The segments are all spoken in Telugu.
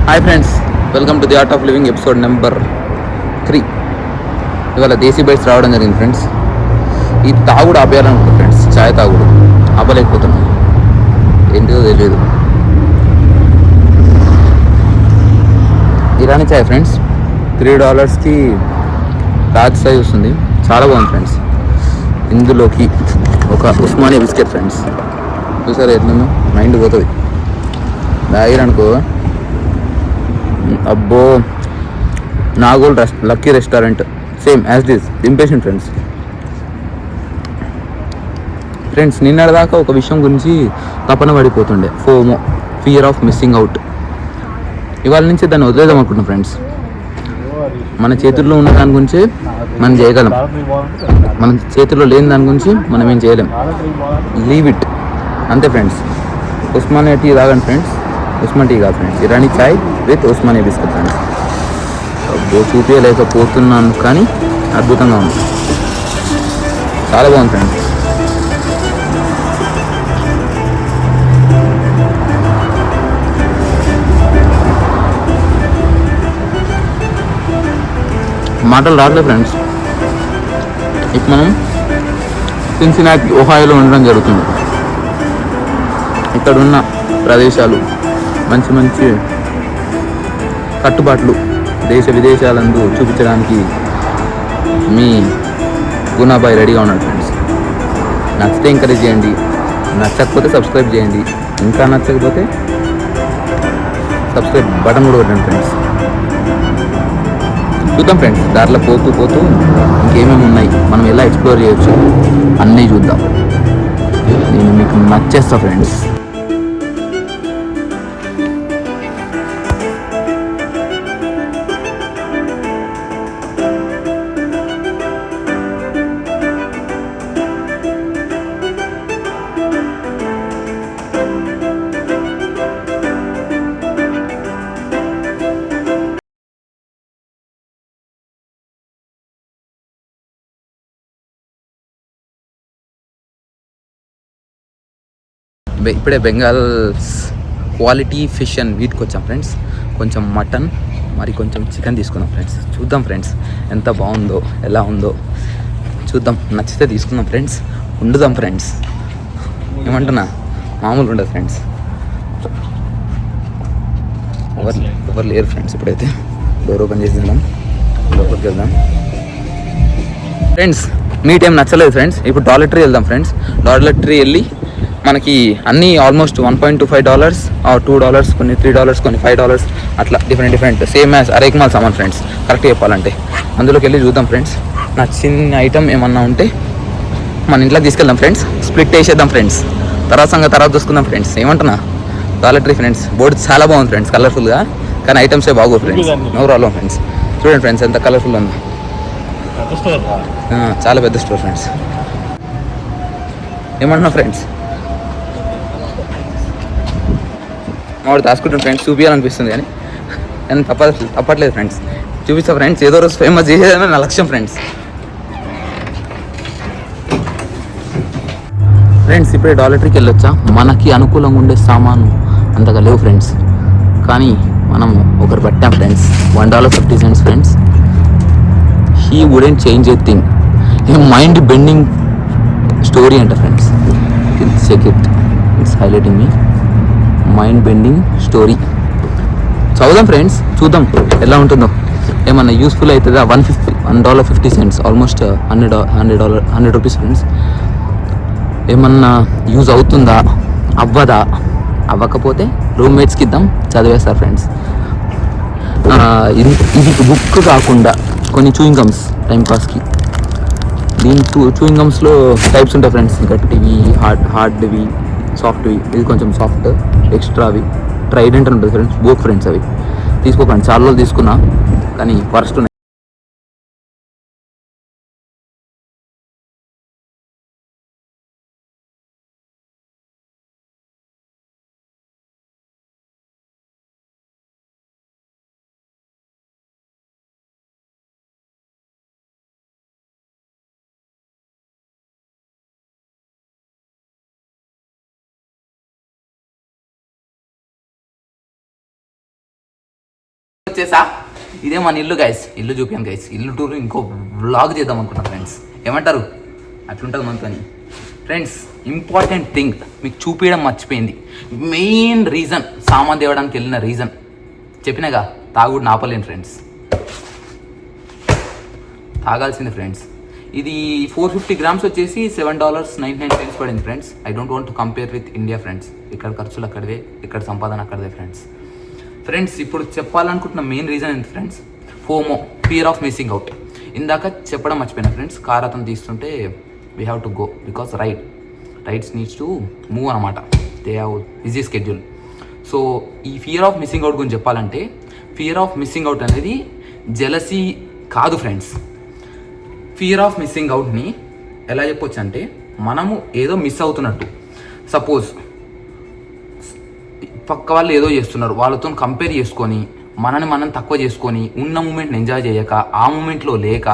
Hi friends, welcome to the art of living episode number 3. ఇవాళ దేశీ బైట్స్ రావడం జరిగింది ఫ్రెండ్స్. ఈ తాగుడు ఆపేయాలనుకుంటున్నాను ఫ్రెండ్స్. ఛాయ్ తాగుడు ఆపలేకపోతున్నాను, ఏంటిదో తెలియదు. ఇరానీ ఛాయ్ ఫ్రెండ్స్, $3కి లార్జ్ సైజ్ వస్తుంది. చాలా బాగుంది ఫ్రెండ్స్. ఇందులోకి ఒక ఉస్మానియా బిస్కెట్ ఫ్రెండ్స్, చూసారా ఎట్లుందో, మైండ్ పోతుంది. తాగిరనుకో, అబ్బో, Nagole lucky restaurant same as this దింపేషన్ ఫ్రెండ్స్. నిన్నటిదాకా ఒక విషయం గురించి తపన పడిపోతుండే, FOMO, fear of missing out. ఇవాళ నుంచి దాన్ని వదిలేద్దాం అనుకుంటున్నాం ఫ్రెండ్స్. మన చేతుల్లో ఉన్న దాని గురించి మనం చేయగలం, మన చేతుల్లో లేని దాని గురించి మనం ఏం చేయలేం. లీవ్ ఇట్, అంతే ఫ్రెండ్స్. ఉస్మానియా టీ తాగండి ఫ్రెండ్స్. ఉస్మాన్ టీ కాదు friends, Irani chai with Osmania biscuit friends. చూపించలేకపోతున్నాను కానీ అద్భుతంగా ఉంది, చాలా బాగుంది ఫ్రెండ్స్. మాటలు రావట్లేదు ఫ్రెండ్స్. ఇప్పుడు మనం సిన్సినాటి, ఒహాయోలో ఉండడం జరుగుతుంది. ఇక్కడ ఉన్న ప్రదేశాలు, మంచి మంచి కట్టుబాట్లు దేశ విదేశాలందు చూపించడానికి మీ గుణాబాయ్ రెడీగా ఉన్నాడు ఫ్రెండ్స్. నచ్చితే ఎంకరేజ్ చేయండి, నచ్చకపోతే సబ్స్క్రైబ్ చేయండి, ఇంకా నచ్చకపోతే సబ్స్క్రైబ్ బటన్ కూడా కొట్టండి ఫ్రెండ్స్. చూద్దాం ఫ్రెండ్స్, దారిలో పోతూ పోతూ ఇంకేమేమి ఉన్నాయి, మనం ఎలా ఎక్స్ప్లోర్ చేయొచ్చు అన్నీ చూద్దాం. నేను మీకు నచ్చేస్తా ఫ్రెండ్స్. ఇప్పుడే బెంగాల్ క్వాలిటీ ఫిష్ అండ్ వీటికి వచ్చాం ఫ్రెండ్స్. కొంచెం మటన్, మరి కొంచెం చికెన్ తీసుకుందాం ఫ్రెండ్స్. చూద్దాం ఫ్రెండ్స్ ఎంత బాగుందో, ఎలా ఉందో చూద్దాం. నచ్చితే తీసుకుందాం ఫ్రెండ్స్, వండుదాం ఫ్రెండ్స్. ఏమంటున్నా, మామూలు ఉండదు ఫ్రెండ్స్. ఎవరు లేరు ఫ్రెండ్స్. ఇప్పుడైతే డోర్ ఓపెన్ చేసి వెళ్దాం, లోపలికి వెళ్దాం ఫ్రెండ్స్. మీట్ ఏం నచ్చలేదు ఫ్రెండ్స్. ఇప్పుడు డాలటరీ వెళ్దాం ఫ్రెండ్స్. డాలటరీ వెళ్ళి మనకి అన్నీ ఆల్మోస్ట్ $1.25, $2, కొన్ని $3, కొన్ని $5, అట్లా డిఫరెంట్ సేమ్ యాజ్ అరేక్ మాల్ సామాన్ ఫ్రెండ్స్. కరెక్ట్ చెప్పాలంటే అందులోకి వెళ్ళి చూద్దాం ఫ్రెండ్స్. నా చిన్న ఐటమ్ ఏమన్నా ఉంటే మన ఇంట్లోకి తీసుకెళ్దాం ఫ్రెండ్స్. స్ప్లిట్ వేసేద్దాం ఫ్రెండ్స్. తర్వాత చూసుకుందాం ఫ్రెండ్స్. ఏమంటున్నా, డాలటరీ ఫ్రెండ్స్. బోర్డు చాలా బాగుంది ఫ్రెండ్స్, కలర్ఫుల్గా. కానీ ఐటమ్సే బాగో ఫ్రెండ్స్. No problem friends. చూడండి ఫ్రెండ్స్ ఎంత కలర్ఫుల్ ఉందో, చాలా పెద్ద స్టోర్ ఫ్రెండ్స్. ఏమంటున్నా ఫ్రెండ్స్, మావాడు దాచుకుంటాను ఫ్రెండ్స్. చూపించాలనిపిస్తుంది కానీ నేను తప్పట్లేదు ఫ్రెండ్స్. చూపిస్తా ఫ్రెండ్స్. ఏదో రోజు ఫేమస్ చేసేదనే నా లక్ష్యం ఫ్రెండ్స్. ఇప్పుడే డాలటరీకి వెళ్ళొచ్చా. మనకి అనుకూలంగా ఉండే సామాను అంతగా లేవు ఫ్రెండ్స్, కానీ మనం ఒకరు పట్టాం friends. $1.50 friends. He wouldn't change a thing. A mind bending story అంట friends. Check it, it's highlighting me. Mind bending story చదువుదాం ఫ్రెండ్స్, చూద్దాం ఎలా ఉంటుందో. ఏమన్నా యూస్ఫుల్ అవుతుందా. $1.50 ఆల్మోస్ట్ $100 ఫ్రెండ్స్. ఏమన్నా యూజ్ అవుతుందా, అవ్వదా, అవ్వకపోతే రూమ్మేట్స్కి ఇద్దాం, చదివేస్తారు ఫ్రెండ్స్. ఇది బుక్ కాకుండా కొన్ని చూయింగ్ గమ్స్ టైంపాస్కి. దీని చూయింగ్ గమ్స్లో టైప్స్ ఉంటాయి ఫ్రెండ్స్. గట్టివి, హార్డ్వి, సాఫ్ట్వి. ఇది కొంచెం సాఫ్ట్, ఎక్స్ట్రావి, ట్రైడెంట్ ఉంటుంది ఫ్రెండ్స్. బోక్ ఫ్రెండ్స్ అవి తీసుకోకండి. చాలా రోజులు తీసుకున్నా కానీ వరస్ట్ ఉన్నాయి. వచ్చేసా ఇదే మన ఇల్లు గైస్, ఇల్లు చూపాను గైస్, ఇల్లు టూర్ ఇంకో వ్లాగ్ చేద్దాం అనుకుంటా ఫ్రెండ్స్, ఏమంటారు? అట్లుంటుంది మనతోని ఫ్రెండ్స్. ఇంపార్టెంట్ థింగ్ మీకు చూపించడం మర్చిపోయింది, మెయిన్ రీజన్ సామాన్ తేవడానికి వెళ్ళిన రీజన్ చెప్పినగా, తాగుడు నాపలేను ఫ్రెండ్స్, తాగాల్సింది ఫ్రెండ్స్. ఇది 450 grams వచ్చేసి $7.99 పడింది friends. I don't want to compare with India friends, ఇక్కడ ఖర్చులు అక్కడివే, ఇక్కడ సంపాదన అక్కడదే ఫ్రెండ్స్. ఫ్రెండ్స్ ఇప్పుడు చెప్పాలనుకుంటున్న మెయిన్ రీజన్ ఏంటి friends? FOMO, fear of missing out. ఇందాక చెప్పడం మర్చిపోయినా ఫ్రెండ్స్, కార్ అతను తీస్తుంటే we have to go because rides needs to move అనమాట, they have busy schedule. So ఈ ఫియర్ ఆఫ్ మిస్సింగ్ అవుట్ గురించి చెప్పాలంటే, ఫియర్ ఆఫ్ మిస్సింగ్ అవుట్ అనేది జెలసీ కాదు ఫ్రెండ్స్. ఫియర్ ఆఫ్ మిస్సింగ్ అవుట్ని ఎలా చెప్పొచ్చు అంటే, మనము ఏదో మిస్ అవుతున్నట్టు, సపోజ్ పక్క వాళ్ళు ఏదో చేస్తున్నారు, వాళ్ళతో కంపేర్ చేసుకొని మనం తక్కువ చేసుకొని ఉన్న మూమెంట్ని ఎంజాయ్ చేయక, ఆ మూమెంట్లో లేక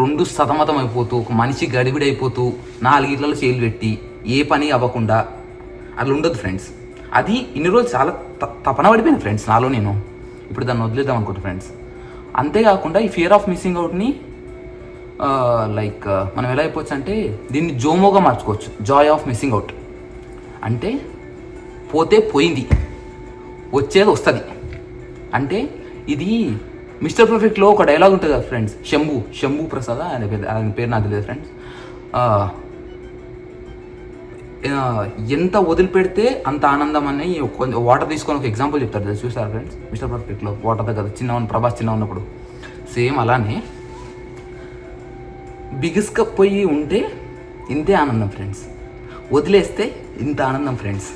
రెండు సతమతం అయిపోతూ, ఒక మనిషి గడిబిడి అయిపోతూ 4 ఇళ్లలో చేలు పెట్టి ఏ పని అవ్వకుండా అట్లా ఉండదు ఫ్రెండ్స్. అది ఇన్ని రోజులు చాలా తపన పడిపోయింది ఫ్రెండ్స్ నాలో, నేను ఇప్పుడు దాన్ని వదిలేద్దాం అనుకుంటా ఫ్రెండ్స్. అంతేకాకుండా ఈ ఫియర్ ఆఫ్ మిస్సింగ్ అవుట్ని లైక్ మనం ఎలా అయిపోవచ్చు అంటే, దీన్ని జోమోగా మార్చుకోవచ్చు, జాయ్ ఆఫ్ మిస్సింగ్ అవుట్. అంటే పోతే పోయింది, వచ్చేది వస్తుంది. అంటే ఇది మిస్టర్ పర్ఫెక్ట్లో ఒక డైలాగ్ ఉంటుంది కదా ఫ్రెండ్స్, శంభు ప్రసాద్ ఆయన పేరు నాకు తెలియదు ఫ్రెండ్స్. ఎంత వదిలిపెడితే అంత ఆనందం అని వాటర్ తీసుకొని ఒక ఎగ్జాంపుల్ చెప్తారు, చూసారు ఫ్రెండ్స్ మిస్టర్ పర్ఫెక్ట్లో వాటర్ దగ్గర ప్రభాస్ చిన్న ఉన్నప్పుడు. సేమ్ అలానే బిగుసుకపోయి ఉంటే ఇంతే ఆనందం ఫ్రెండ్స్, వదిలేస్తే ఇంత ఆనందం ఫ్రెండ్స్.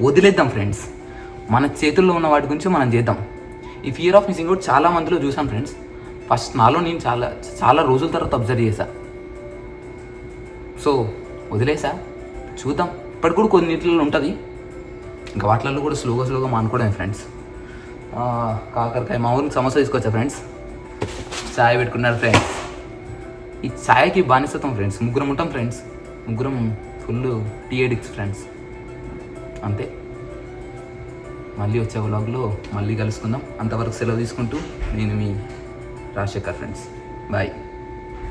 వదిలేద్దాం ఫ్రెండ్స్, మన చేతుల్లో ఉన్న వాటి గురించి మనం చేద్దాం. ఈ ఫియర్ ఆఫ్ మిస్సింగ్ అవుట్ చాలా మందిలో చూసాను ఫ్రెండ్స్. ఫస్ట్ నాలో నేను చాలా రోజుల తర్వాత అబ్జర్వ్ చేశా. సో వదిలేసా, చూద్దాం. ఇప్పటికి కూడా కొన్నింటిలో ఉంటుంది, ఇంకా వాటిల్లో కూడా స్లోగా మానుకోవడమే ఫ్రెండ్స్. కాకరకాయ మా ఊరికి సమోసా తీసుకొచ్చా ఫ్రెండ్స్, చాయ్ పెట్టుకున్నాడు ఫ్రెండ్స్. ఈ ఛాయ్కి బానిసత్వం ఫ్రెండ్స్, ముగ్గురం ఉంటాం ఫ్రెండ్స్, ముగ్గురం ఫుల్ టీ అడిక్ట్స్ ఫ్రెండ్స్. అంతే, మళ్ళీ వచ్చే వ్లాగ్లో మళ్ళీ కలుసుకుందాం. అంతవరకు సెలవు తీసుకుంటూ నేను మీ రాజశేఖర్ ఫ్రెండ్స్, బాయ్.